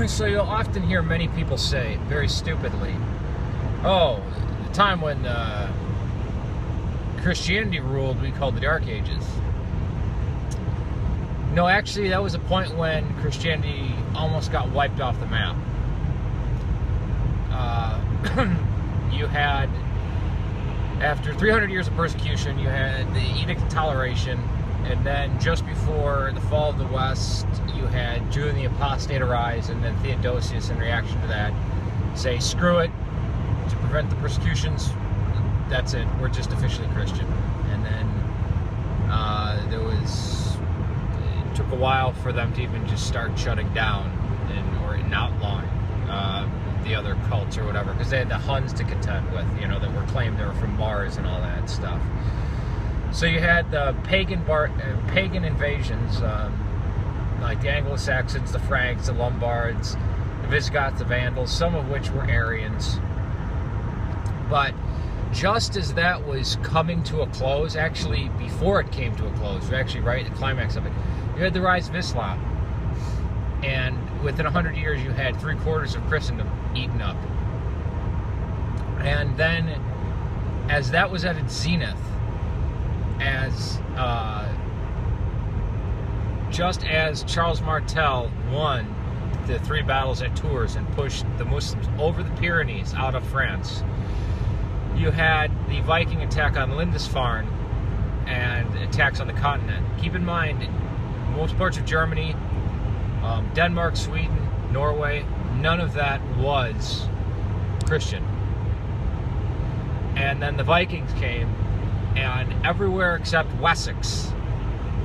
So you'll often hear many people say, very stupidly, "Oh, the time when Christianity ruled, we called the Dark Ages." No, actually, that was a point when Christianity almost got wiped off the map. You had, after 300 years of persecution, you had the Edict of Toleration, and then just before the fall of the West, you had Julian the Apostate arise, and then Theodosius, in reaction to that, say, "Screw it, to prevent the persecutions, that's it, we're just officially Christian." And then it took a while for them to even just start shutting down or outlawing the other cults or whatever, because they had the Huns to contend with, that were claimed they were from Mars and all that stuff. So you had the pagan invasions, like the Anglo-Saxons, the Franks, the Lombards, the Visigoths, the Vandals, some of which were Arians. But just as that was coming to a close, actually before it came to a close, we're actually right at the climax of it, you had the rise of Islam. And within 100 years, you had 3/4 of Christendom eaten up. And then, as that was at its zenith, just as Charles Martel won the 3 battles at Tours and pushed the Muslims over the Pyrenees out of France, you had the Viking attack on Lindisfarne and attacks on the continent. Keep in mind, most parts of Germany, Denmark, Sweden, Norway, none of that was Christian. And then the Vikings came, and everywhere except Wessex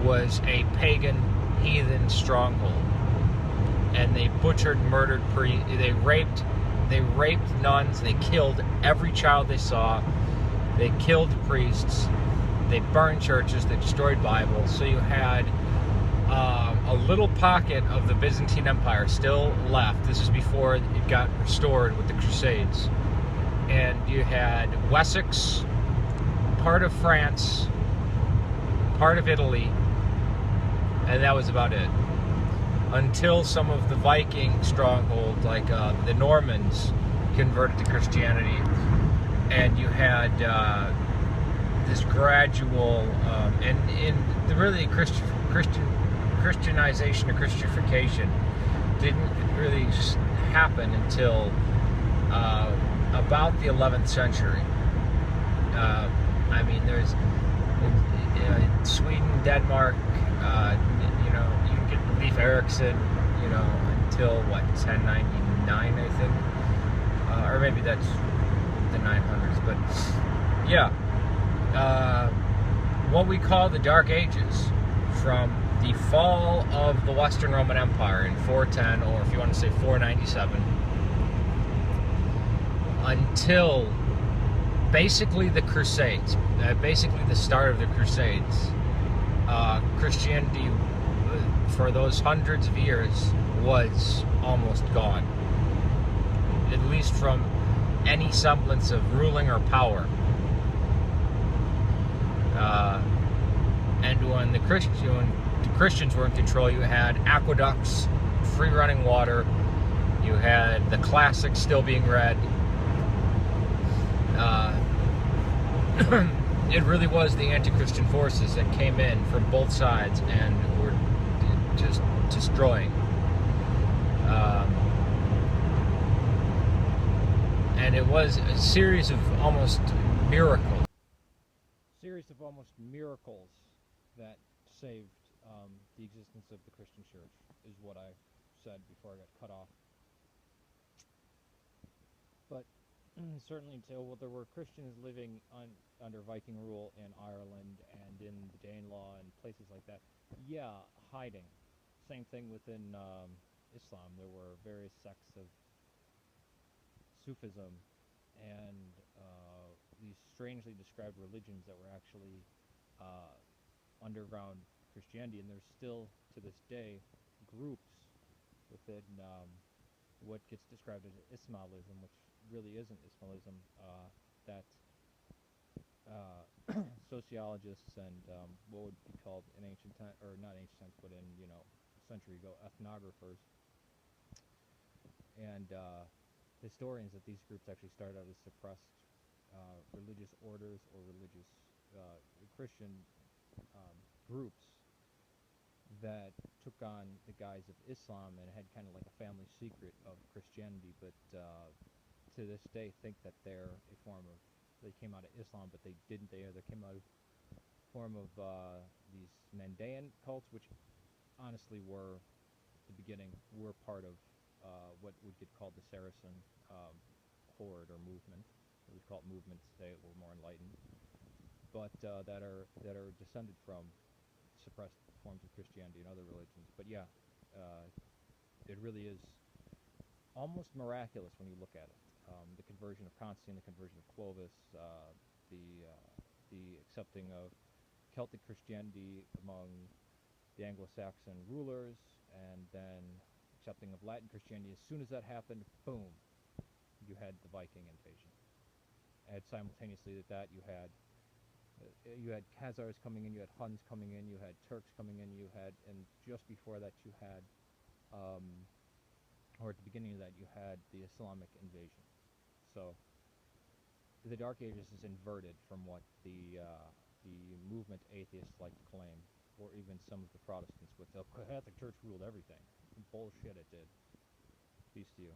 was a pagan, heathen stronghold. And they butchered, murdered priests. They raped nuns. They killed every child they saw. They killed priests. They burned churches. They destroyed Bibles. So you had a little pocket of the Byzantine Empire still left. This is before it got restored with the Crusades. And you had Wessex, part of France, part of Italy, and that was about it. Until some of the Viking strongholds, like the Normans, converted to Christianity, and you had this gradual and really Christianization or Christification didn't really happen until about the 11th century. I mean, there's Sweden, Denmark, you can get Leif Erikson, until what, 1099, I think, or maybe that's the 900s. But yeah, what we call the Dark Ages, from the fall of the Western Roman Empire in 410, or if you want to say 497, until basically the Crusades, basically the start of the Crusades. Christianity, for those hundreds of years, was almost gone, at least from any semblance of ruling or power. And when the Christians were in control, you had aqueducts, free running water, you had the classics still being read. It really was the anti-Christian forces that came in from both sides and were just destroying. And it was a series of almost miracles. That saved the existence of the Christian church, is what I said before I got cut off. But certainly, there were Christians living under Viking rule in Ireland and in the Danelaw and places like that. Yeah, hiding. Same thing within Islam. There were various sects of Sufism and these strangely described religions that were actually underground Christianity, and there's still, to this day, groups within what gets described as Ismailism, which really isn't Ismailism, that sociologists and what would be called in ancient times, or not ancient times, but in, a century ago, ethnographers and historians that these groups actually started out as suppressed religious orders or religious Christian groups that took on the guise of Islam and had kind of like a family secret of Christianity, but to this day think that they're a form of, they came out of Islam, but they didn't. They either came out of form of these Mandaean cults, which honestly were, at the beginning, were part of what would get called the Saracen horde or movement. We would call it movements today, we're more enlightened, but that are descended from suppressed forms of Christianity and other religions. But yeah, uh, it really is almost miraculous when you look at it. The conversion of Constantine, the conversion of Clovis, the the accepting of Celtic Christianity among the Anglo-Saxon rulers, and then accepting of Latin Christianity. As soon as that happened, boom, you had the Viking invasion. And simultaneously with that, you had Khazars coming in, you had Huns coming in, you had Turks coming in, you had, and just before that, you had, or at the beginning of that, you had the Islamic invasion. So the Dark Ages is inverted from what the movement atheists like to claim, or even some of the Protestants, with the Catholic Church ruled everything. Bullshit, it did. Peace to you.